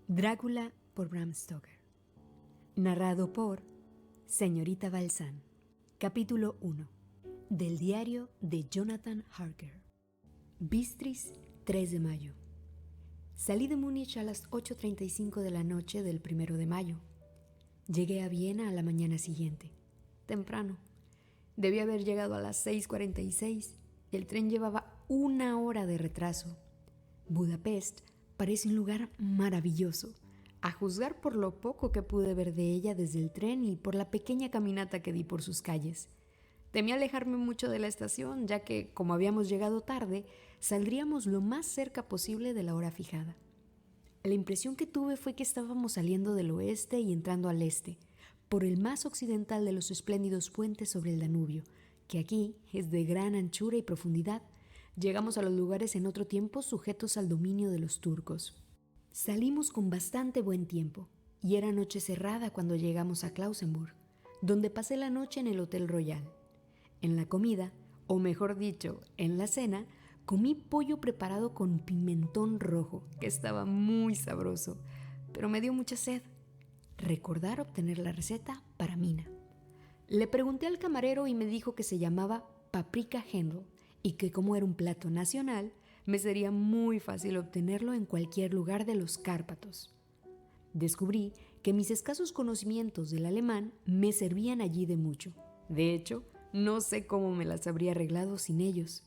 Drácula por Bram Stoker. Narrado por Señorita Balzán. Capítulo 1. Del diario de Jonathan Harker. Bistris, 3 de mayo. Salí de Múnich a las 8:35 de la noche del 1 de mayo. Llegué a Viena a la mañana siguiente, temprano. Debí haber llegado a las 6:46. El tren llevaba 1 hora de retraso. Budapest parece un lugar maravilloso, a juzgar por lo poco que pude ver de ella desde el tren y por la pequeña caminata que di por sus calles. Temí alejarme mucho de la estación, ya que, como habíamos llegado tarde, saldríamos lo más cerca posible de la hora fijada. La impresión que tuve fue que estábamos saliendo del oeste y entrando al este, por el más occidental de los espléndidos puentes sobre el Danubio, que aquí es de gran anchura y profundidad. Llegamos a los lugares en otro tiempo sujetos al dominio de los turcos. Salimos con bastante buen tiempo, y era noche cerrada cuando llegamos a Klausenburg, donde pasé la noche en el Hotel Royal. En la comida, o mejor dicho, en la cena, comí pollo preparado con pimentón rojo, que estaba muy sabroso, pero me dio mucha sed. Recordar obtener la receta para Mina. Le pregunté al camarero y me dijo que se llamaba paprika Händel y que como era un plato nacional, me sería muy fácil obtenerlo en cualquier lugar de los Cárpatos. Descubrí que mis escasos conocimientos del alemán me servían allí de mucho. De hecho, no sé cómo me las habría arreglado sin ellos.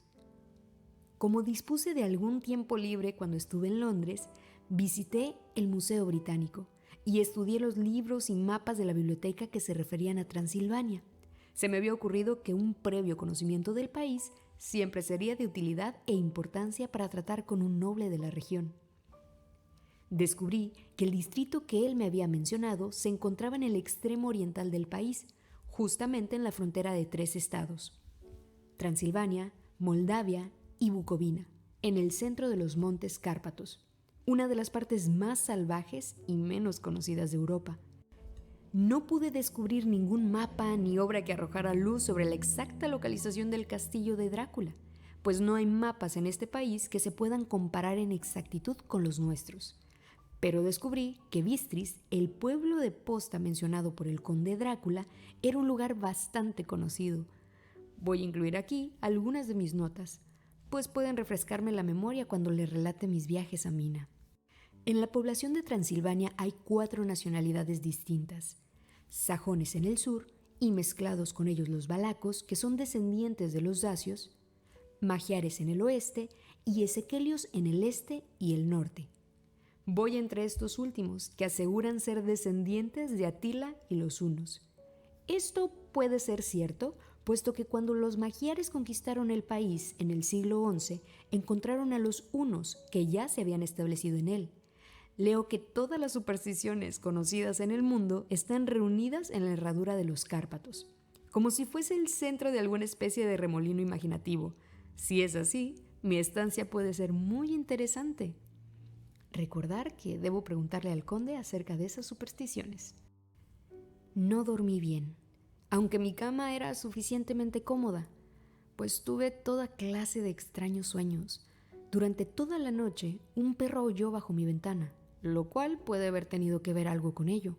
Como dispuse de algún tiempo libre cuando estuve en Londres, visité el Museo Británico y estudié los libros y mapas de la biblioteca que se referían a Transilvania. Se me había ocurrido que un previo conocimiento del país siempre sería de utilidad e importancia para tratar con un noble de la región. Descubrí que el distrito que él me había mencionado se encontraba en el extremo oriental del país, justamente en la frontera de 3 estados: Transilvania, Moldavia y Bucovina, en el centro de los montes Cárpatos, una de las partes más salvajes y menos conocidas de Europa. No pude descubrir ningún mapa ni obra que arrojara luz sobre la exacta localización del castillo de Drácula, pues no hay mapas en este país que se puedan comparar en exactitud con los nuestros. Pero descubrí que Bistris, el pueblo de posta mencionado por el conde Drácula, era un lugar bastante conocido. Voy a incluir aquí algunas de mis notas, pues pueden refrescarme la memoria cuando le relate mis viajes a Mina. En la población de Transilvania hay 4 nacionalidades distintas: sajones en el sur y mezclados con ellos los valacos, que son descendientes de los dacios, magiares en el oeste y ezequelios en el este y el norte. Voy entre estos últimos, que aseguran ser descendientes de Atila y los hunos. Esto puede ser cierto, puesto que cuando los magiares conquistaron el país en el siglo XI, encontraron a los hunos que ya se habían establecido en él. Leo que todas las supersticiones conocidas en el mundo están reunidas en la herradura de los Cárpatos, como si fuese el centro de alguna especie de remolino imaginativo. Si es así, mi estancia puede ser muy interesante. Recordar que debo preguntarle al conde acerca de esas supersticiones. No dormí bien, aunque mi cama era suficientemente cómoda, pues tuve toda clase de extraños sueños. Durante toda la noche, un perro aulló bajo mi ventana, lo cual puede haber tenido que ver algo con ello,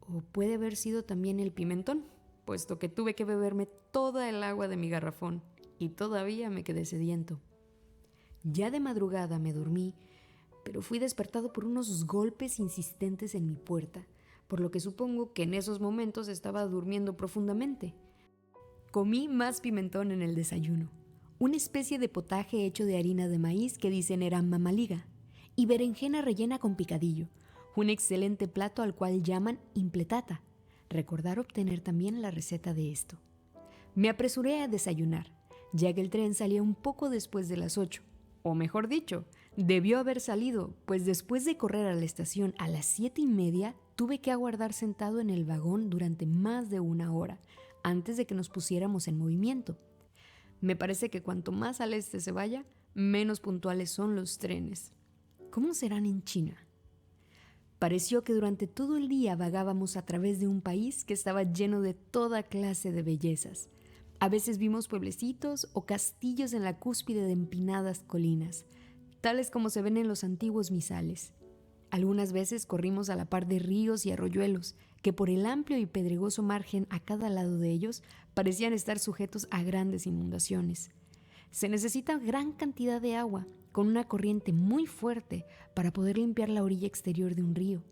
o puede haber sido también el pimentón, puesto que tuve que beberme toda el agua de mi garrafón y todavía me quedé sediento. Ya de madrugada me dormí, pero fui despertado por unos golpes insistentes en mi puerta, por lo que supongo que en esos momentos estaba durmiendo profundamente. Comí más pimentón en el desayuno, una especie de potaje hecho de harina de maíz que dicen era mamaliga, y berenjena rellena con picadillo, un excelente plato al cual llaman impletata. Recordar obtener también la receta de esto. Me apresuré a desayunar, ya que el tren salía un poco después de las 8, o mejor dicho, debió haber salido, pues después de correr a la estación a las 7:30, tuve que aguardar sentado en el vagón durante más de 1 hora, antes de que nos pusiéramos en movimiento. Me parece que cuanto más al este se vaya, menos puntuales son los trenes. ¿Cómo serán en China? Pareció que durante todo el día vagábamos a través de un país que estaba lleno de toda clase de bellezas. A veces vimos pueblecitos o castillos en la cúspide de empinadas colinas, tales como se ven en los antiguos misales. Algunas veces corrimos a la par de ríos y arroyuelos, que por el amplio y pedregoso margen a cada lado de ellos parecían estar sujetos a grandes inundaciones. Se necesita gran cantidad de agua, con una corriente muy fuerte, para poder limpiar la orilla exterior de un río.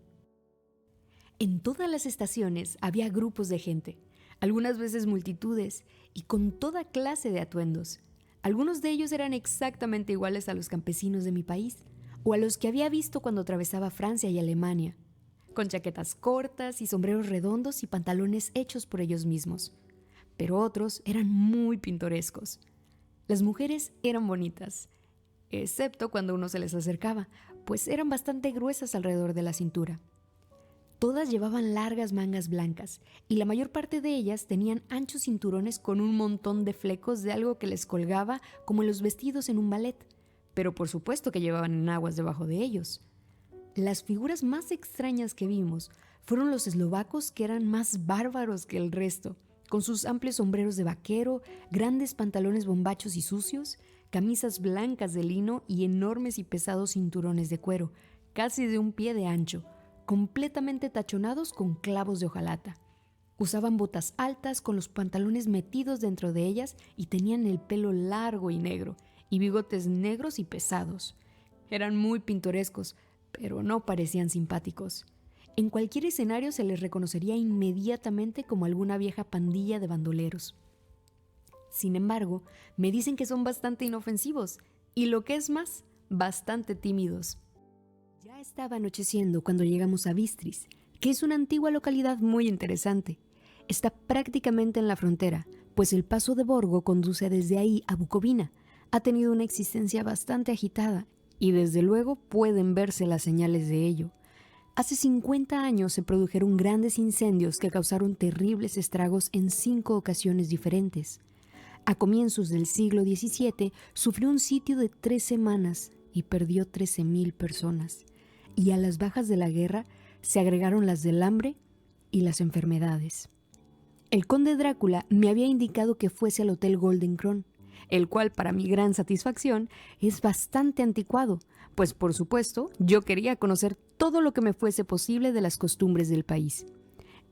En todas las estaciones había grupos de gente, algunas veces multitudes, y con toda clase de atuendos. Algunos de ellos eran exactamente iguales a los campesinos de mi país, o a los que había visto cuando atravesaba Francia y Alemania, con chaquetas cortas y sombreros redondos y pantalones hechos por ellos mismos. Pero otros eran muy pintorescos. Las mujeres eran bonitas, excepto cuando uno se les acercaba, pues eran bastante gruesas alrededor de la cintura. Todas llevaban largas mangas blancas y la mayor parte de ellas tenían anchos cinturones con un montón de flecos de algo que les colgaba como en los vestidos en un ballet, pero por supuesto que llevaban enaguas debajo de ellos. Las figuras más extrañas que vimos fueron los eslovacos, que eran más bárbaros que el resto, con sus amplios sombreros de vaquero, grandes pantalones bombachos y sucios, camisas blancas de lino y enormes y pesados cinturones de cuero, casi de un pie de ancho, completamente tachonados con clavos de hojalata. Usaban botas altas con los pantalones metidos dentro de ellas y tenían el pelo largo y negro, y bigotes negros y pesados. Eran muy pintorescos, pero no parecían simpáticos. En cualquier escenario se les reconocería inmediatamente como alguna vieja pandilla de bandoleros. Sin embargo, me dicen que son bastante inofensivos y, lo que es más, bastante tímidos. Ya estaba anocheciendo cuando llegamos a Bistris, que es una antigua localidad muy interesante. Está prácticamente en la frontera, pues el paso de Borgo conduce desde ahí a Bucovina. Ha tenido una existencia bastante agitada y desde luego pueden verse las señales de ello. Hace 50 años se produjeron grandes incendios que causaron terribles estragos en 5 ocasiones diferentes. A comienzos del siglo XVII sufrió un sitio de 3 semanas y perdió 13,000 personas. Y a las bajas de la guerra se agregaron las del hambre y las enfermedades. El conde Drácula me había indicado que fuese al Hotel Golden Crown, el cual, para mi gran satisfacción, es bastante anticuado, pues por supuesto yo quería conocer todo lo que me fuese posible de las costumbres del país.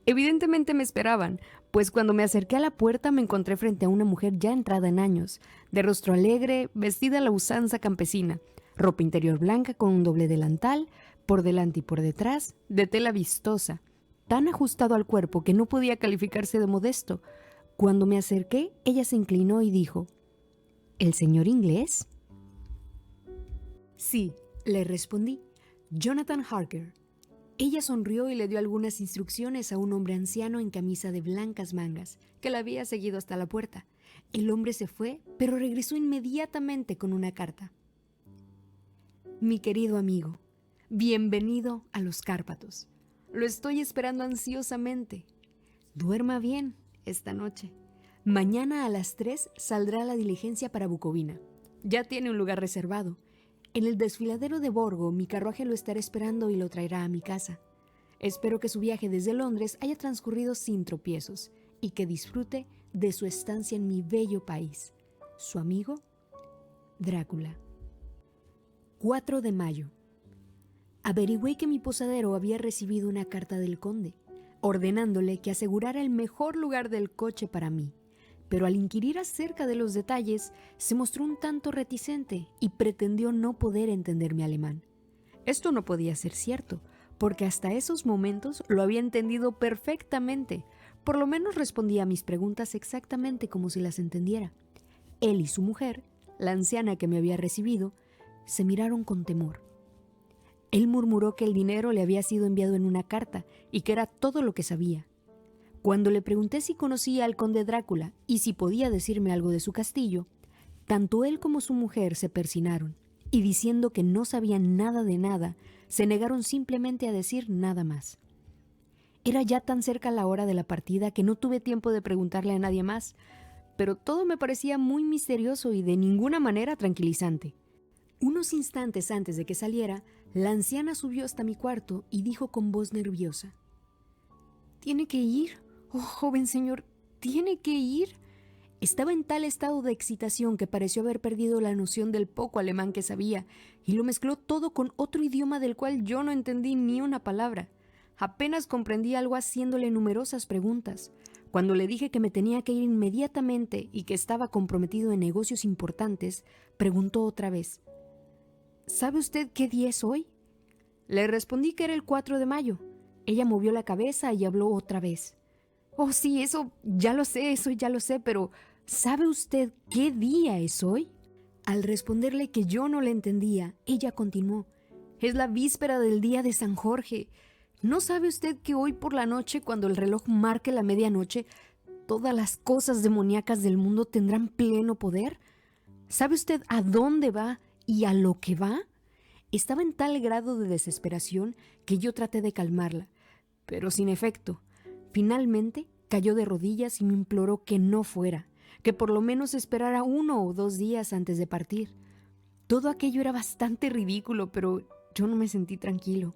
Evidentemente me esperaban, pues cuando me acerqué a la puerta me encontré frente a una mujer ya entrada en años, de rostro alegre, vestida a la usanza campesina, ropa interior blanca con un doble delantal, por delante y por detrás, de tela vistosa, tan ajustado al cuerpo que no podía calificarse de modesto. Cuando me acerqué, ella se inclinó y dijo: ¿El señor inglés? Sí, le respondí, Jonathan Harker. Ella sonrió y le dio algunas instrucciones a un hombre anciano en camisa de blancas mangas, que la había seguido hasta la puerta. El hombre se fue, pero regresó inmediatamente con una carta. Mi querido amigo, bienvenido a los Cárpatos. Lo estoy esperando ansiosamente. Duerma bien esta noche. Mañana a las 3 saldrá la diligencia para Bucovina. Ya tiene un lugar reservado. En el desfiladero de Borgo mi carruaje lo estará esperando y lo traerá a mi casa. Espero que su viaje desde Londres haya transcurrido sin tropiezos y que disfrute de su estancia en mi bello país. Su amigo, Drácula. 4 de mayo. Averigüé que mi posadero había recibido una carta del conde, ordenándole que asegurara el mejor lugar del coche para mí. Pero al inquirir acerca de los detalles, se mostró un tanto reticente y pretendió no poder entender mi alemán. Esto no podía ser cierto, porque hasta esos momentos lo había entendido perfectamente. Por lo menos respondía a mis preguntas exactamente como si las entendiera. Él y su mujer, la anciana que me había recibido, se miraron con temor. Él murmuró que el dinero le había sido enviado en una carta y que era todo lo que sabía. Cuando le pregunté si conocía al conde Drácula y si podía decirme algo de su castillo, tanto él como su mujer se persinaron y, diciendo que no sabían nada de nada, se negaron simplemente a decir nada más. Era ya tan cerca la hora de la partida que no tuve tiempo de preguntarle a nadie más, pero todo me parecía muy misterioso y de ninguna manera tranquilizante. Unos instantes antes de que saliera, la anciana subió hasta mi cuarto y dijo con voz nerviosa: «¿Tiene que ir? Oh, joven señor, ¿tiene que ir? Estaba en tal estado de excitación que pareció haber perdido la noción del poco alemán que sabía, y lo mezcló todo con otro idioma del cual yo no entendí ni una palabra. Apenas comprendí algo haciéndole numerosas preguntas. Cuando le dije que me tenía que ir inmediatamente y que estaba comprometido en negocios importantes, preguntó otra vez: ¿Sabe usted qué día es hoy? Le respondí que era el 4 de mayo. Ella movió la cabeza y habló otra vez. Oh, sí, eso ya lo sé, pero ¿sabe usted qué día es hoy? Al responderle que yo no le entendía, ella continuó: Es la víspera del día de San Jorge. ¿No sabe usted que hoy por la noche, cuando el reloj marque la medianoche, todas las cosas demoníacas del mundo tendrán pleno poder? ¿Sabe usted a dónde va y a lo que va? Estaba en tal grado de desesperación que yo traté de calmarla, pero sin efecto. Finalmente cayó de rodillas y me imploró que no fuera, que por lo menos esperara 1 o 2 días antes de partir. Todo aquello era bastante ridículo, pero yo no me sentí tranquilo.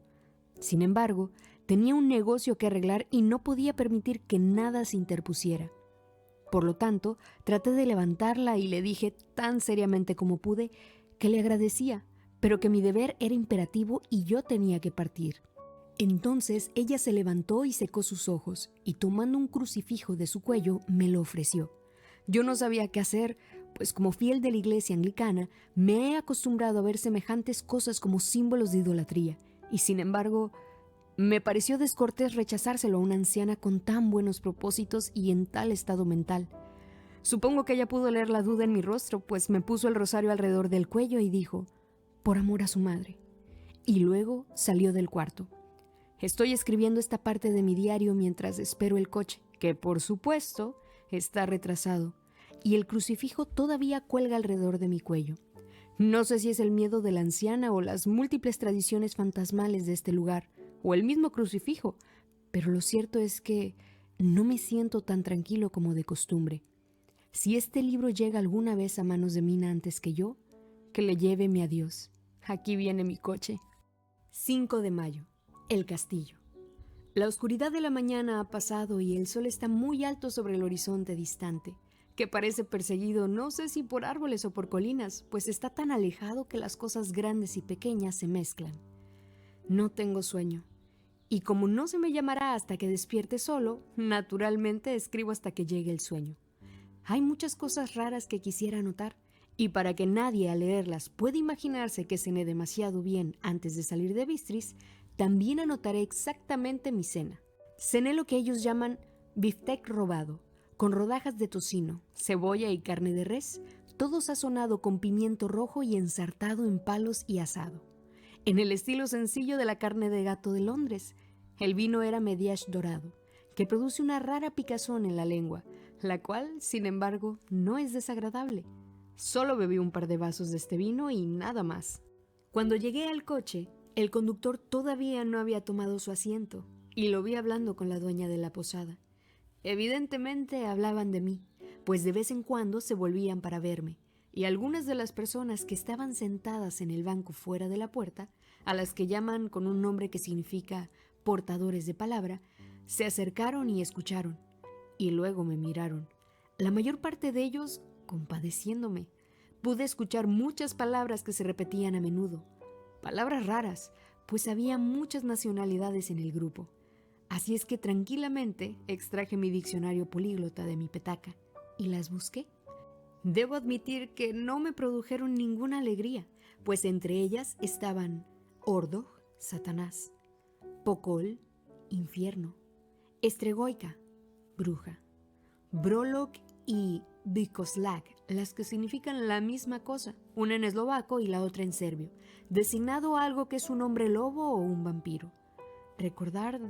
Sin embargo, tenía un negocio que arreglar y no podía permitir que nada se interpusiera. Por lo tanto, traté de levantarla y le dije tan seriamente como pude que le agradecía, pero que mi deber era imperativo y yo tenía que partir. Entonces ella se levantó y secó sus ojos, y tomando un crucifijo de su cuello, me lo ofreció. Yo no sabía qué hacer, pues como fiel de la iglesia anglicana, me he acostumbrado a ver semejantes cosas como símbolos de idolatría, y sin embargo, me pareció descortés rechazárselo a una anciana con tan buenos propósitos y en tal estado mental. Supongo que ella pudo leer la duda en mi rostro, pues me puso el rosario alrededor del cuello y dijo: por amor a su madre. Y luego salió del cuarto. Estoy escribiendo esta parte de mi diario mientras espero el coche, que por supuesto está retrasado, y el crucifijo todavía cuelga alrededor de mi cuello. No sé si es el miedo de la anciana o las múltiples tradiciones fantasmales de este lugar, o el mismo crucifijo, pero lo cierto es que no me siento tan tranquilo como de costumbre. Si este libro llega alguna vez a manos de Mina antes que yo, que le lleve mi adiós. Aquí viene mi coche. 5 de mayo. El castillo. La oscuridad de la mañana ha pasado y el sol está muy alto sobre el horizonte distante, que parece perseguido no sé si por árboles o por colinas, pues está tan alejado que las cosas grandes y pequeñas se mezclan. No tengo sueño, y como no se me llamará hasta que despierte solo, naturalmente escribo hasta que llegue el sueño. Hay muchas cosas raras que quisiera anotar, y para que nadie al leerlas pueda imaginarse que cené demasiado bien antes de salir de Bistris, también anotaré exactamente mi cena. Cené lo que ellos llaman biftec robado, con rodajas de tocino, cebolla y carne de res, todo sazonado con pimiento rojo y ensartado en palos y asado, en el estilo sencillo de la carne de gato de Londres. El vino era Mediash dorado, que produce una rara picazón en la lengua, la cual, sin embargo, no es desagradable. Solo bebí un par de vasos de este vino y nada más. Cuando llegué al coche, el conductor todavía no había tomado su asiento y lo vi hablando con la dueña de la posada. Evidentemente hablaban de mí, pues de vez en cuando se volvían para verme, y algunas de las personas que estaban sentadas en el banco fuera de la puerta, a las que llaman con un nombre que significa portadores de palabra, se acercaron y escucharon, y luego me miraron. La mayor parte de ellos compadeciéndome. Pude escuchar muchas palabras que se repetían a menudo, palabras raras, pues había muchas nacionalidades en el grupo. Así es que tranquilamente extraje mi diccionario políglota de mi petaca y las busqué. Debo admitir que no me produjeron ninguna alegría, pues entre ellas estaban Ordog, Satanás; Pokol, infierno; Estregoica, bruja; Brolog y Bikoslav, las que significan la misma cosa, una en eslovaco y la otra en serbio, designado algo que es un hombre lobo o un vampiro.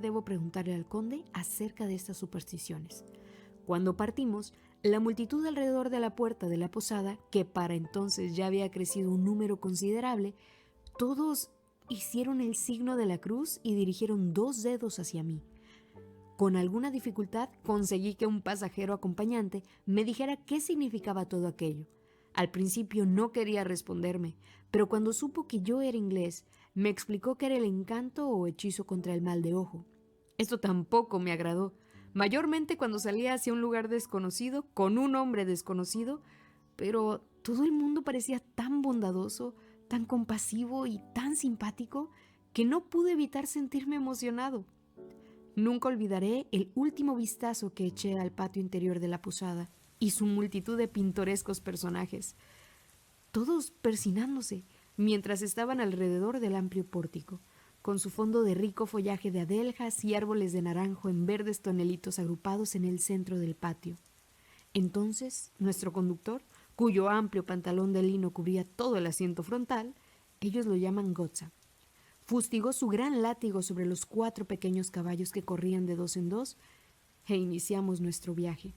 Debo preguntarle al conde acerca de estas supersticiones. Cuando partimos, la multitud alrededor de la puerta de la posada, que para entonces ya había crecido un número considerable, todos hicieron el signo de la cruz y dirigieron 2 dedos hacia mí. Con alguna dificultad conseguí que un pasajero acompañante me dijera qué significaba todo aquello. Al principio no quería responderme, pero cuando supo que yo era inglés, me explicó que era el encanto o hechizo contra el mal de ojo. Esto tampoco me agradó, mayormente cuando salía hacia un lugar desconocido, con un hombre desconocido, pero todo el mundo parecía tan bondadoso, tan compasivo y tan simpático que no pude evitar sentirme emocionado. Nunca olvidaré el último vistazo que eché al patio interior de la posada y su multitud de pintorescos personajes, todos persinándose mientras estaban alrededor del amplio pórtico, con su fondo de rico follaje de adeljas y árboles de naranjo en verdes tonelitos agrupados en el centro del patio. Entonces, nuestro conductor, cuyo amplio pantalón de lino cubría todo el asiento frontal, ellos lo llaman Gotza, fustigó su gran látigo sobre los 4 pequeños caballos que corrían de 2 en 2 e iniciamos nuestro viaje.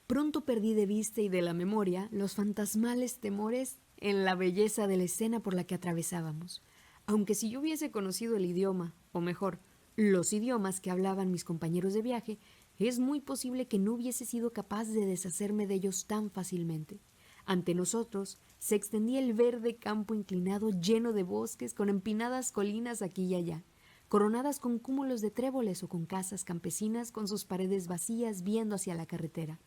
Pronto perdí de vista y de la memoria los fantasmales temores en la belleza de la escena por la que atravesábamos, aunque si yo hubiese conocido el idioma, o mejor, los idiomas que hablaban mis compañeros de viaje, es muy posible que no hubiese sido capaz de deshacerme de ellos tan fácilmente. Ante nosotros se extendía el verde campo inclinado lleno de bosques con empinadas colinas aquí y allá, coronadas con cúmulos de tréboles o con casas campesinas con sus paredes vacías viendo hacia la carretera.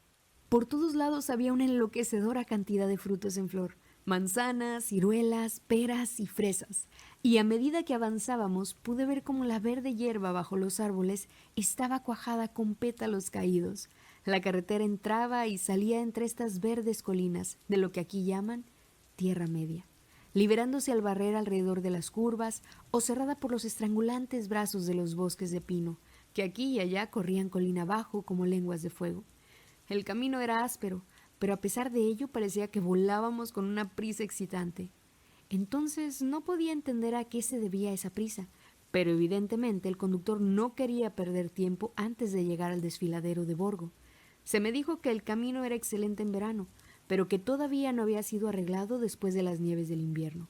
Por todos lados había una enloquecedora cantidad de frutos en flor, manzanas, ciruelas, peras y fresas, y a medida que avanzábamos pude ver cómo la verde hierba bajo los árboles estaba cuajada con pétalos caídos. La carretera entraba y salía entre estas verdes colinas, de lo que aquí llaman Tierra Media, liberándose al barrer alrededor de las curvas o cerrada por los estrangulantes brazos de los bosques de pino, que aquí y allá corrían colina abajo como lenguas de fuego. El camino era áspero, pero a pesar de ello parecía que volábamos con una prisa excitante. Entonces no podía entender a qué se debía esa prisa, pero evidentemente el conductor no quería perder tiempo antes de llegar al desfiladero de Borgo. Se me dijo que el camino era excelente en verano, pero que todavía no había sido arreglado después de las nieves del invierno.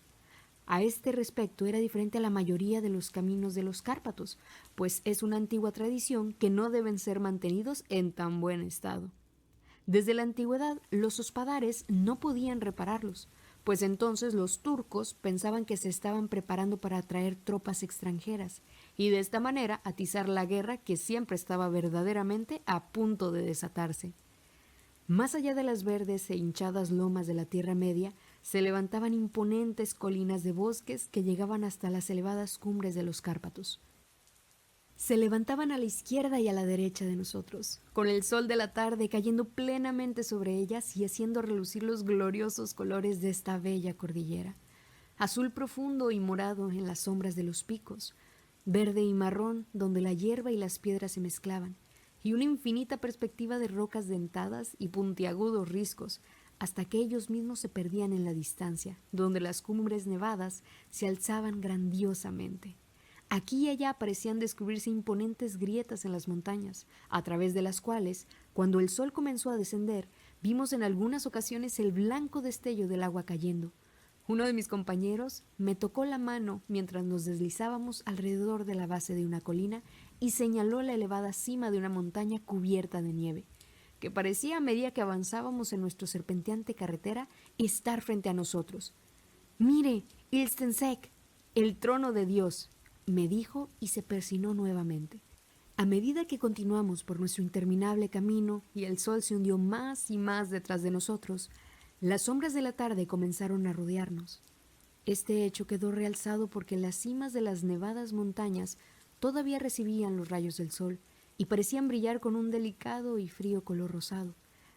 A este respecto era diferente a la mayoría de los caminos de los Cárpatos, pues es una antigua tradición que no deben ser mantenidos en tan buen estado. Desde la antigüedad, los hospadares no podían repararlos, pues entonces los turcos pensaban que se estaban preparando para atraer tropas extranjeras y de esta manera atizar la guerra que siempre estaba verdaderamente a punto de desatarse. Más allá de las verdes e hinchadas lomas de la Tierra Media, se levantaban imponentes colinas de bosques que llegaban hasta las elevadas cumbres de los Cárpatos. Se levantaban a la izquierda y a la derecha de nosotros, con el sol de la tarde cayendo plenamente sobre ellas y haciendo relucir los gloriosos colores de esta bella cordillera. Azul profundo y morado en las sombras de los picos, verde y marrón donde la hierba y las piedras se mezclaban, y una infinita perspectiva de rocas dentadas y puntiagudos riscos, hasta que ellos mismos se perdían en la distancia, donde las cumbres nevadas se alzaban grandiosamente. Aquí y allá parecían descubrirse imponentes grietas en las montañas, a través de las cuales, cuando el sol comenzó a descender, vimos en algunas ocasiones el blanco destello del agua cayendo. Uno de mis compañeros me tocó la mano mientras nos deslizábamos alrededor de la base de una colina y señaló la elevada cima de una montaña cubierta de nieve, que parecía a medida que avanzábamos en nuestra serpenteante carretera estar frente a nosotros. «Mire, Ilstensek, el trono de Dios», me dijo y se persinó nuevamente. A medida que continuamos por nuestro interminable camino y el sol se hundió más y más detrás de nosotros, las sombras de la tarde comenzaron a rodearnos. Este hecho quedó realzado porque las cimas de las nevadas montañas todavía recibían los rayos del sol y parecían brillar con un delicado y frío color rosado.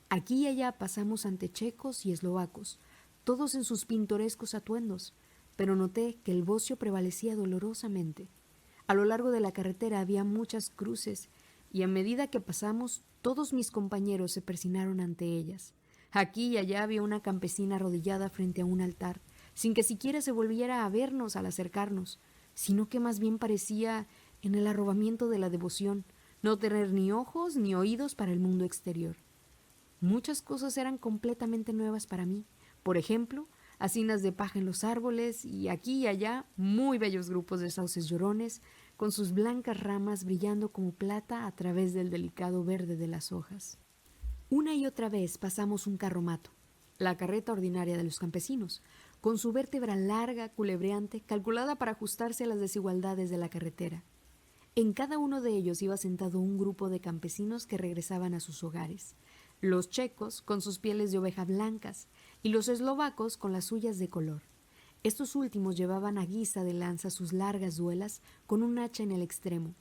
Aquí y allá pasamos ante checos y eslovacos, todos en sus pintorescos atuendos, pero noté que el bocio prevalecía dolorosamente. A lo largo de la carretera había muchas cruces, y a medida que pasamos, todos mis compañeros se persinaron ante ellas. Aquí y allá había una campesina arrodillada frente a un altar, sin que siquiera se volviera a vernos al acercarnos, sino que más bien parecía, en el arrobamiento de la devoción, no tener ni ojos ni oídos para el mundo exterior. Muchas cosas eran completamente nuevas para mí. Por ejemplo, hacinas de paja en los árboles y aquí y allá muy bellos grupos de sauces llorones con sus blancas ramas brillando como plata a través del delicado verde de las hojas. Una y otra vez pasamos un carromato, la carreta ordinaria de los campesinos, con su vértebra larga, culebreante, calculada para ajustarse a las desigualdades de la carretera. En cada uno de ellos iba sentado un grupo de campesinos que regresaban a sus hogares. Los checos con sus pieles de oveja blancas y los eslovacos con las suyas de color. Estos últimos llevaban a guisa de lanza sus largas duelas con un hacha en el extremo.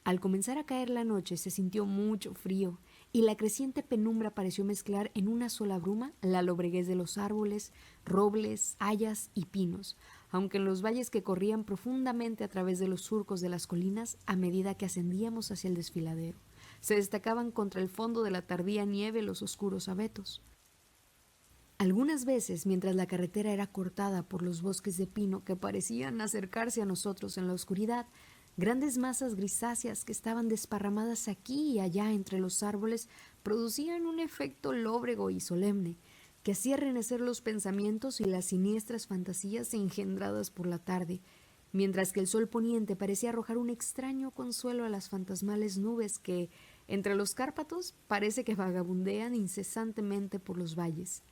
Al comenzar a caer la noche se sintió mucho frío y la creciente penumbra pareció mezclar en una sola bruma la lobreguez de los árboles, robles, hayas y pinos, aunque en los valles que corrían profundamente a través de los surcos de las colinas a medida que ascendíamos hacia el desfiladero, se destacaban contra el fondo de la tardía nieve los oscuros abetos. Algunas veces, mientras la carretera era cortada por los bosques de pino que parecían acercarse a nosotros en la oscuridad, grandes masas grisáceas que estaban desparramadas aquí y allá entre los árboles producían un efecto lóbrego y solemne, que hacía renacer los pensamientos y las siniestras fantasías engendradas por la tarde, mientras que el sol poniente parecía arrojar un extraño consuelo a las fantasmales nubes que, entre los Cárpatos, parece que vagabundean incesantemente por los valles.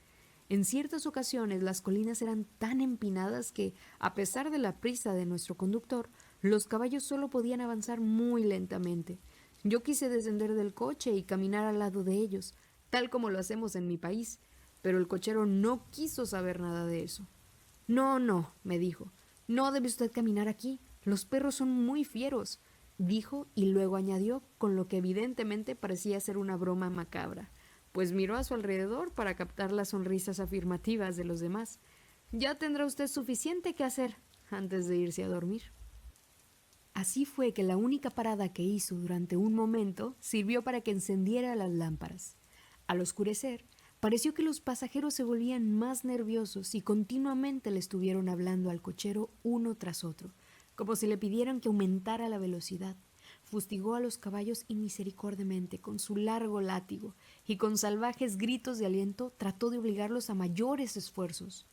En ciertas ocasiones las colinas eran tan empinadas que, a pesar de la prisa de nuestro conductor, los caballos solo podían avanzar muy lentamente. Yo quise descender del coche y caminar al lado de ellos, tal como lo hacemos en mi país, pero el cochero no quiso saber nada de eso. No, no, me dijo, no debe usted caminar aquí. Los perros son muy fieros, dijo y luego añadió con lo que evidentemente parecía ser una broma macabra, pues miró a su alrededor para captar las sonrisas afirmativas de los demás. Ya tendrá usted suficiente que hacer antes de irse a dormir. Así fue que la única parada que hizo durante un momento sirvió para que encendiera las lámparas. Al oscurecer, pareció que los pasajeros se volvían más nerviosos y continuamente le estuvieron hablando al cochero uno tras otro, como si le pidieran que aumentara la velocidad. Fustigó a los caballos inmisericordiamente con su largo látigo y con salvajes gritos de aliento trató de obligarlos a mayores esfuerzos.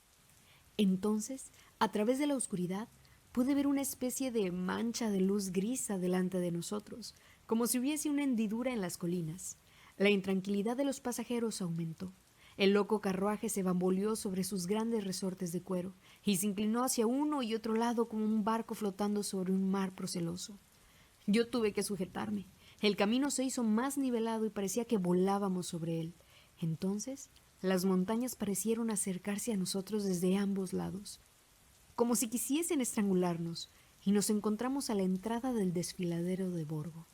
Entonces, a través de la oscuridad, pude ver una especie de mancha de luz grisa delante de nosotros, como si hubiese una hendidura en las colinas. La intranquilidad de los pasajeros aumentó. El loco carruaje se bamboleó sobre sus grandes resortes de cuero y se inclinó hacia uno y otro lado como un barco flotando sobre un mar proceloso. Yo tuve que sujetarme. El camino se hizo más nivelado y parecía que volábamos sobre él. Entonces, las montañas parecieron acercarse a nosotros desde ambos lados, como si quisiesen estrangularnos, y nos encontramos a la entrada del desfiladero de Borgo.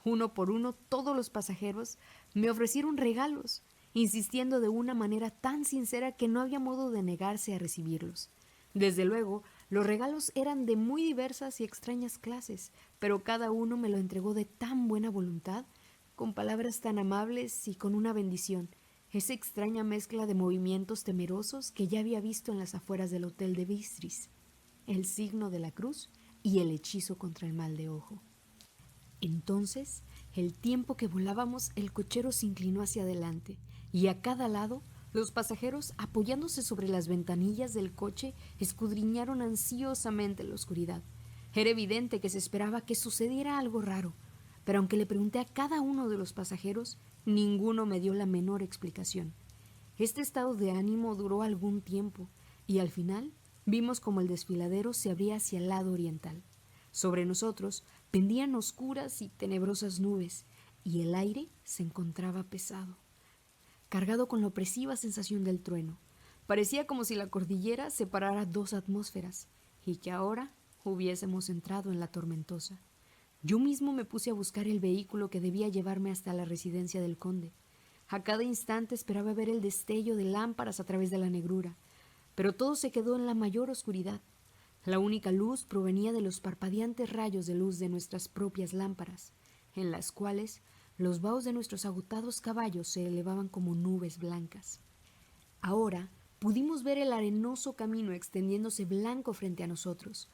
Uno por uno, todos los pasajeros me ofrecieron regalos, insistiendo de una manera tan sincera que no había modo de negarse a recibirlos. Desde luego, los regalos eran de muy diversas y extrañas clases, pero cada uno me lo entregó de tan buena voluntad, con palabras tan amables y con una bendición, esa extraña mezcla de movimientos temerosos que ya había visto en las afueras del hotel de Bistris, el signo de la cruz y el hechizo contra el mal de ojo. Entonces, el tiempo que volábamos, el cochero se inclinó hacia adelante, y a cada lado, los pasajeros, apoyándose sobre las ventanillas del coche, escudriñaron ansiosamente la oscuridad. Era evidente que se esperaba que sucediera algo raro, pero aunque le pregunté a cada uno de los pasajeros, ninguno me dio la menor explicación. Este estado de ánimo duró algún tiempo, y al final vimos como el desfiladero se abría hacia el lado oriental. Sobre nosotros pendían oscuras y tenebrosas nubes, y el aire se encontraba pesado, cargado con la opresiva sensación del trueno. Parecía como si la cordillera separara dos atmósferas, y que ahora hubiésemos entrado en la tormentosa. Yo mismo me puse a buscar el vehículo que debía llevarme hasta la residencia del conde. A cada instante esperaba ver el destello de lámparas a través de la negrura, pero todo se quedó en la mayor oscuridad. La única luz provenía de los parpadeantes rayos de luz de nuestras propias lámparas, en las cuales los vaos de nuestros agotados caballos se elevaban como nubes blancas. Ahora pudimos ver el arenoso camino extendiéndose blanco frente a nosotros,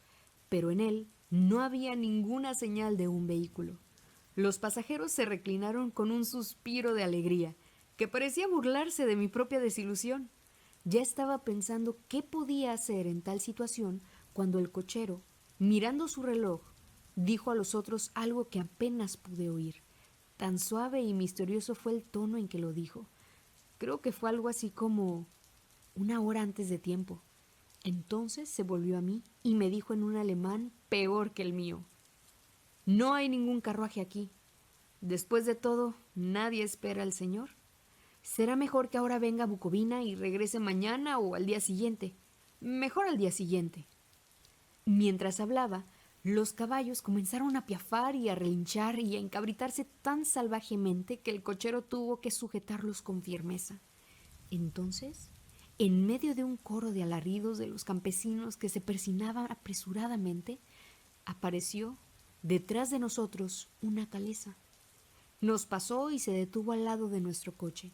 pero en él no había ninguna señal de un vehículo. Los pasajeros se reclinaron con un suspiro de alegría, que parecía burlarse de mi propia desilusión. Ya estaba pensando qué podía hacer en tal situación cuando el cochero, mirando su reloj, dijo a los otros algo que apenas pude oír. Tan suave y misterioso fue el tono en que lo dijo. Creo que fue algo así como 1 hora antes de tiempo. Entonces se volvió a mí y me dijo en un alemán peor que el mío: No hay ningún carruaje aquí. Después de todo, nadie espera al Señor. Será mejor que ahora venga a Bucovina y regrese mañana o al día siguiente. Mejor al día siguiente. Mientras hablaba, los caballos comenzaron a piafar y a relinchar y a encabritarse tan salvajemente que el cochero tuvo que sujetarlos con firmeza. Entonces, en medio de un coro de alaridos de los campesinos que se persinaban apresuradamente, apareció detrás de nosotros una calesa. Nos pasó y se detuvo al lado de nuestro coche.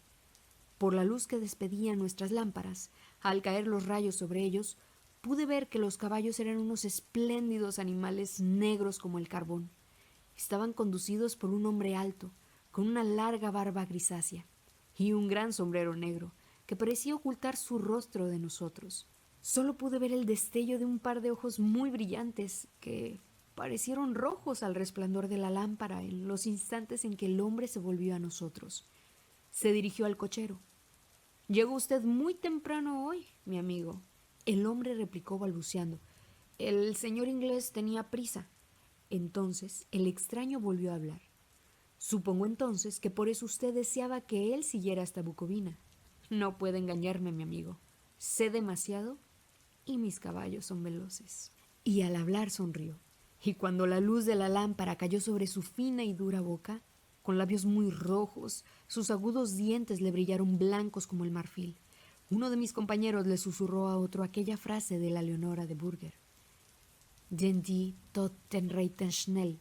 Por la luz que despedían nuestras lámparas, al caer los rayos sobre ellos, pude ver que los caballos eran unos espléndidos animales negros como el carbón. Estaban conducidos por un hombre alto, con una larga barba grisácea y un gran sombrero negro, que parecía ocultar su rostro de nosotros. Solo pude ver el destello de un par de ojos muy brillantes que parecieron rojos al resplandor de la lámpara en los instantes en que el hombre se volvió a nosotros. Se dirigió al cochero. «Llegó usted muy temprano hoy, mi amigo», el hombre replicó balbuceando. «El señor inglés tenía prisa». Entonces el extraño volvió a hablar. «Supongo entonces que por eso usted deseaba que él siguiera hasta Bucovina. No puede engañarme, mi amigo. Sé demasiado y mis caballos son veloces». Y al hablar sonrió. Y cuando la luz de la lámpara cayó sobre su fina y dura boca, con labios muy rojos, sus agudos dientes le brillaron blancos como el marfil. Uno de mis compañeros le susurró a otro aquella frase de la Leonora de Burger. «Den die Toten reiten schnell»,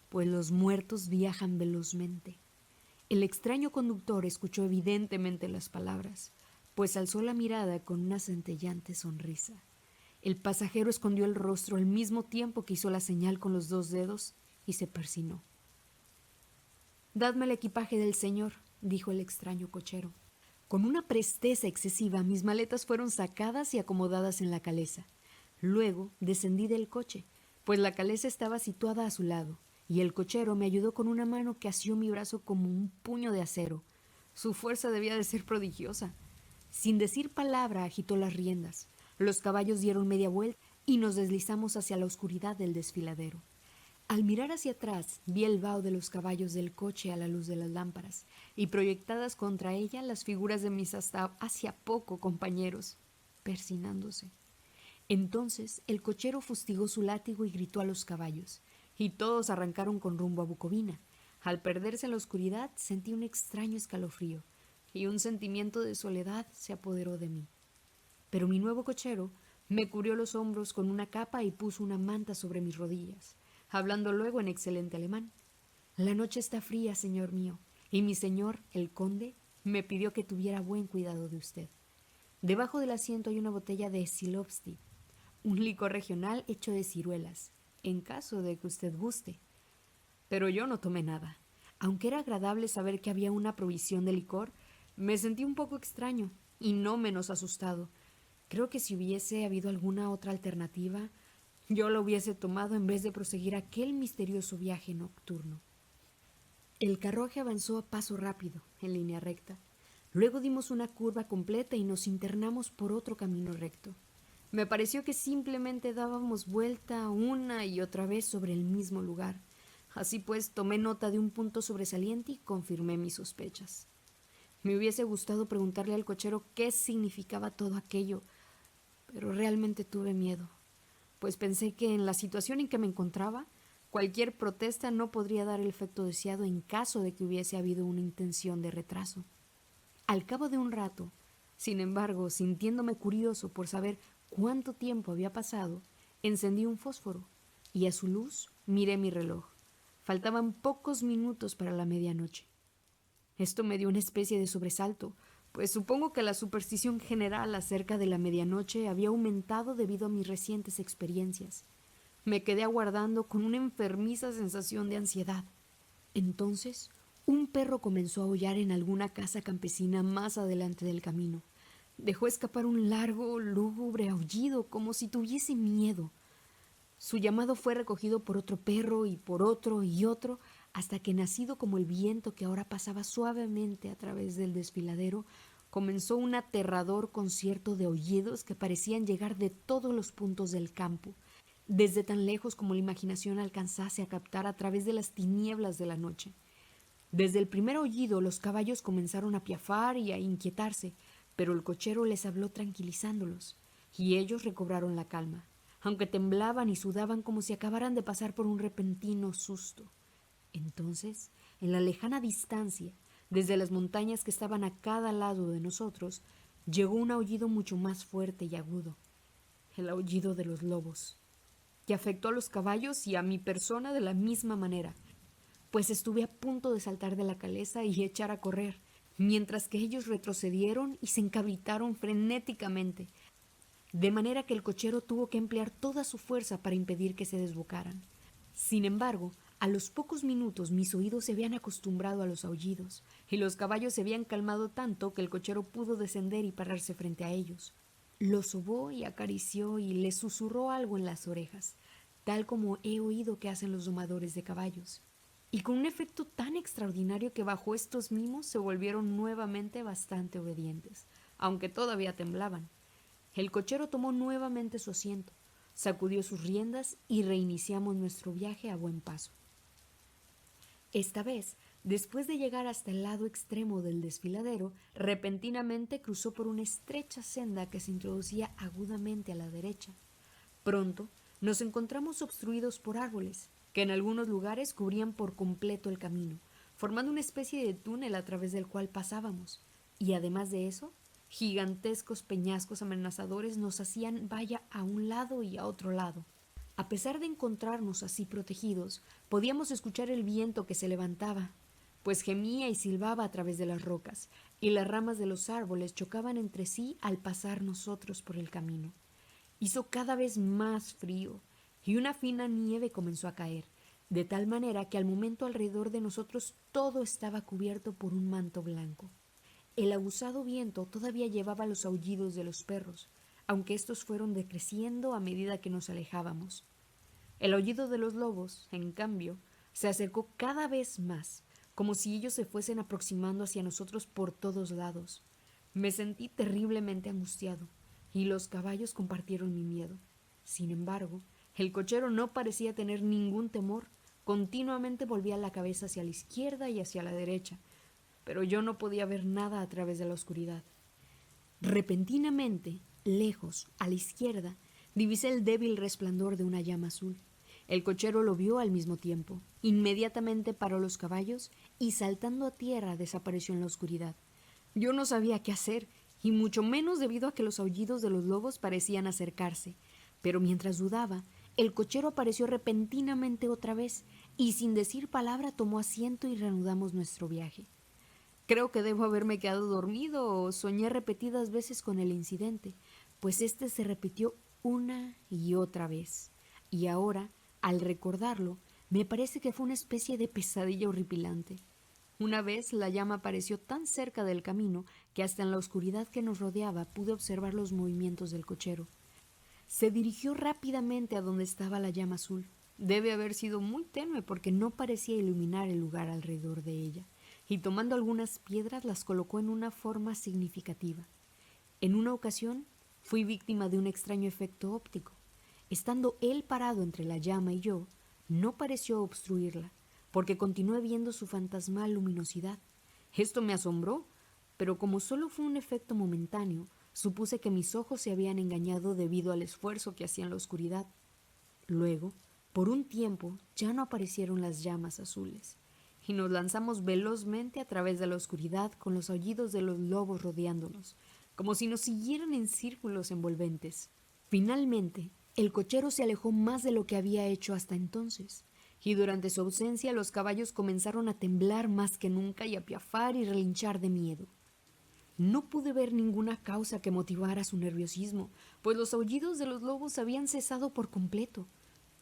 pues los muertos viajan velozmente. El extraño conductor escuchó evidentemente las palabras, pues alzó la mirada con una centellante sonrisa. El pasajero escondió el rostro al mismo tiempo que hizo la señal con los 2 dedos y se persinó. «Dadme el equipaje del señor», dijo el extraño cochero. Con una presteza excesiva, mis maletas fueron sacadas y acomodadas en la calesa. Luego descendí del coche, pues la calesa estaba situada a su lado, y el cochero me ayudó con una mano que asió mi brazo como un puño de acero. Su fuerza debía de ser prodigiosa. Sin decir palabra, agitó las riendas. Los caballos dieron media vuelta y nos deslizamos hacia la oscuridad del desfiladero. Al mirar hacia atrás, vi el vaho de los caballos del coche a la luz de las lámparas, y proyectadas contra ella las figuras de mis hasta hacía poco compañeros, persinándose. Entonces el cochero fustigó su látigo y gritó a los caballos, y todos arrancaron con rumbo a Bucovina. Al perderse en la oscuridad sentí un extraño escalofrío, y un sentimiento de soledad se apoderó de mí. Pero mi nuevo cochero me cubrió los hombros con una capa y puso una manta sobre mis rodillas, hablando luego en excelente alemán. «La noche está fría, señor mío, y mi señor, el conde, me pidió que tuviera buen cuidado de usted. Debajo del asiento hay una botella de Silovsti, un licor regional hecho de ciruelas, en caso de que usted guste». Pero yo no tomé nada. Aunque era agradable saber que había una provisión de licor, me sentí un poco extraño y no menos asustado. Creo que si hubiese habido alguna otra alternativa, yo la hubiese tomado en vez de proseguir aquel misterioso viaje nocturno. El carruaje avanzó a paso rápido, en línea recta. Luego dimos una curva completa y nos internamos por otro camino recto. Me pareció que simplemente dábamos vuelta una y otra vez sobre el mismo lugar. Así pues, tomé nota de un punto sobresaliente y confirmé mis sospechas. Me hubiese gustado preguntarle al cochero qué significaba todo aquello, pero realmente tuve miedo, pues pensé que en la situación en que me encontraba, cualquier protesta no podría dar el efecto deseado en caso de que hubiese habido una intención de retraso. Al cabo de un rato, sin embargo, sintiéndome curioso por saber cuánto tiempo había pasado, encendí un fósforo y a su luz miré mi reloj. Faltaban pocos minutos para la medianoche. Esto me dio una especie de sobresalto, pues supongo que la superstición general acerca de la medianoche había aumentado debido a mis recientes experiencias. Me quedé aguardando con una enfermiza sensación de ansiedad. Entonces, un perro comenzó a aullar en alguna casa campesina más adelante del camino. Dejó escapar un largo, lúgubre aullido, como si tuviese miedo. Su llamado fue recogido por otro perro y por otro y otro, hasta que, nacido como el viento que ahora pasaba suavemente a través del desfiladero, comenzó un aterrador concierto de aullidos que parecían llegar de todos los puntos del campo. desde tan lejos como la imaginación alcanzase a captar a través de las tinieblas de la noche. Desde el primer aullido los caballos comenzaron a piafar y a inquietarse, pero el cochero les habló tranquilizándolos, y ellos recobraron la calma, aunque temblaban y sudaban como si acabaran de pasar por un repentino susto. Entonces, en la lejana distancia, desde las montañas que estaban a cada lado de nosotros, llegó un aullido mucho más fuerte y agudo, el aullido de los lobos, que afectó a los caballos y a mi persona de la misma manera, pues estuve a punto de saltar de la caleza y echar a correr, mientras que ellos retrocedieron y se encabritaron frenéticamente, de manera que el cochero tuvo que emplear toda su fuerza para impedir que se desbocaran. Sin embargo, a los pocos minutos mis oídos se habían acostumbrado a los aullidos, y los caballos se habían calmado tanto que el cochero pudo descender y pararse frente a ellos. Los sobó y acarició y les susurró algo en las orejas, tal como he oído que hacen los domadores de caballos, y con un efecto tan extraordinario que bajo estos mimos se volvieron nuevamente bastante obedientes, aunque todavía temblaban. El cochero tomó nuevamente su asiento, sacudió sus riendas y reiniciamos nuestro viaje a buen paso. Esta vez, después de llegar hasta el lado extremo del desfiladero, repentinamente cruzó por una estrecha senda que se introducía agudamente a la derecha. Pronto nos encontramos obstruidos por árboles, que en algunos lugares cubrían por completo el camino, formando una especie de túnel a través del cual pasábamos, y además de eso, gigantescos peñascos amenazadores nos hacían valla a un lado y a otro lado. A pesar de encontrarnos así protegidos, podíamos escuchar el viento que se levantaba, pues gemía y silbaba a través de las rocas, y las ramas de los árboles chocaban entre sí al pasar nosotros por el camino. Hizo cada vez más frío, y una fina nieve comenzó a caer, de tal manera que al momento alrededor de nosotros todo estaba cubierto por un manto blanco. El aguzado viento todavía llevaba los aullidos de los perros, aunque estos fueron decreciendo a medida que nos alejábamos. El aullido de los lobos, en cambio, se acercó cada vez más, como si ellos se fuesen aproximando hacia nosotros por todos lados. Me sentí terriblemente angustiado, y los caballos compartieron mi miedo. Sin embargo, el cochero no parecía tener ningún temor. Continuamente volvía la cabeza hacia la izquierda y hacia la derecha, pero yo no podía ver nada a través de la oscuridad. Repentinamente, lejos, a la izquierda, divisé el débil resplandor de una llama azul. El cochero lo vio al mismo tiempo. Inmediatamente paró los caballos y, saltando a tierra, desapareció en la oscuridad. Yo no sabía qué hacer, y mucho menos debido a que los aullidos de los lobos parecían acercarse. Pero mientras dudaba, el cochero apareció repentinamente otra vez, y sin decir palabra tomó asiento y reanudamos nuestro viaje. Creo que debo haberme quedado dormido o soñé repetidas veces con el incidente, pues este se repitió una y otra vez. Y ahora, al recordarlo, me parece que fue una especie de pesadilla horripilante. Una vez la llama apareció tan cerca del camino que hasta en la oscuridad que nos rodeaba pude observar los movimientos del cochero. Se dirigió rápidamente a donde estaba la llama azul. Debe haber sido muy tenue porque no parecía iluminar el lugar alrededor de ella, y tomando algunas piedras las colocó en una forma significativa. En una ocasión fui víctima de un extraño efecto óptico. Estando él parado entre la llama y yo, no pareció obstruirla, porque continué viendo su fantasmal luminosidad. Esto me asombró, pero como solo fue un efecto momentáneo, supuse que mis ojos se habían engañado debido al esfuerzo que hacía en la oscuridad. Luego, por un tiempo, ya no aparecieron las llamas azules, y nos lanzamos velozmente a través de la oscuridad con los aullidos de los lobos rodeándonos, como si nos siguieran en círculos envolventes. Finalmente, el cochero se alejó más de lo que había hecho hasta entonces, y durante su ausencia los caballos comenzaron a temblar más que nunca y a piafar y relinchar de miedo. No pude ver ninguna causa que motivara su nerviosismo, pues los aullidos de los lobos habían cesado por completo.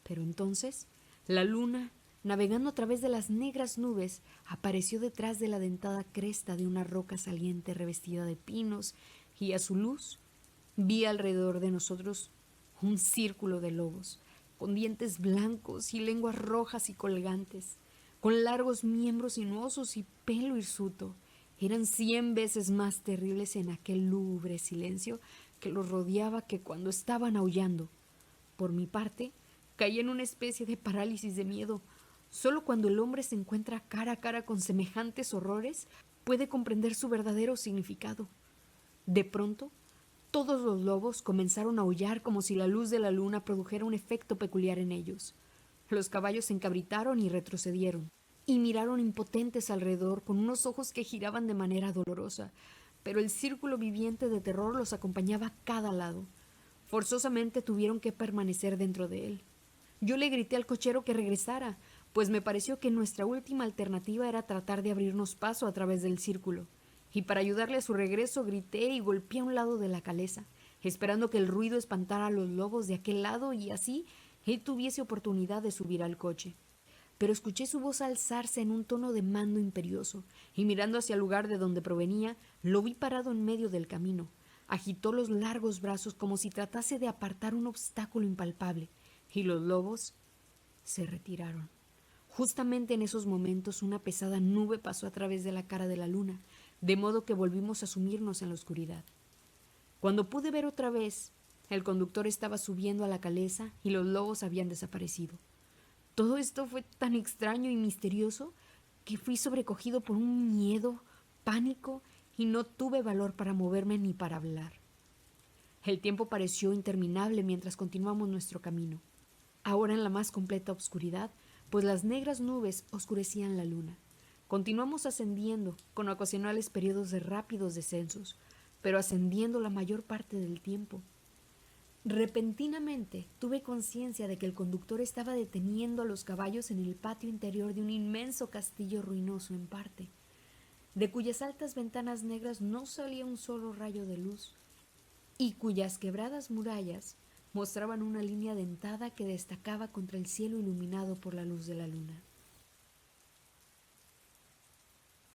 Pero entonces, la luna, navegando a través de las negras nubes, apareció detrás de la dentada cresta de una roca saliente revestida de pinos, y a su luz vi alrededor de nosotros un círculo de lobos, con dientes blancos y lenguas rojas y colgantes, con largos miembros sinuosos y pelo hirsuto. Eran 100 veces más terribles en aquel lúgubre silencio que los rodeaba que cuando estaban aullando. Por mi parte, Caí en una especie de parálisis de miedo. Solo cuando el hombre se encuentra cara a cara con semejantes horrores puede comprender su verdadero significado. De pronto, todos los lobos comenzaron a aullar como si la luz de la luna produjera un efecto peculiar en ellos. Los caballos se encabritaron y retrocedieron, y miraron impotentes alrededor con unos ojos que giraban de manera dolorosa, pero el círculo viviente de terror los acompañaba a cada lado. Forzosamente tuvieron que permanecer dentro de él. Yo le grité al cochero que regresara, pues me pareció que nuestra última alternativa era tratar de abrirnos paso a través del círculo. Y para ayudarle a su regreso grité y golpeé a un lado de la calesa, esperando que el ruido espantara a los lobos de aquel lado y así él tuviese oportunidad de subir al coche. Pero escuché su voz alzarse en un tono de mando imperioso, y mirando hacia el lugar de donde provenía, lo vi parado en medio del camino. Agitó los largos brazos como si tratase de apartar un obstáculo impalpable, y los lobos se retiraron. Justamente en esos momentos una pesada nube pasó a través de la cara de la luna, de modo que volvimos a sumirnos en la oscuridad. Cuando pude ver otra vez, el conductor estaba subiendo a la calesa y los lobos habían desaparecido. Todo esto fue tan extraño y misterioso que fui sobrecogido por un miedo, pánico, y no tuve valor para moverme ni para hablar. El tiempo pareció interminable mientras continuamos nuestro camino, ahora en la más completa oscuridad, pues las negras nubes oscurecían la luna. Continuamos ascendiendo, con ocasionales periodos de rápidos descensos, pero ascendiendo la mayor parte del tiempo. Repentinamente tuve conciencia de que el conductor estaba deteniendo a los caballos en el patio interior de un inmenso castillo ruinoso en parte, de cuyas altas ventanas negras no salía un solo rayo de luz, y cuyas quebradas murallas mostraban una línea dentada que destacaba contra el cielo iluminado por la luz de la luna.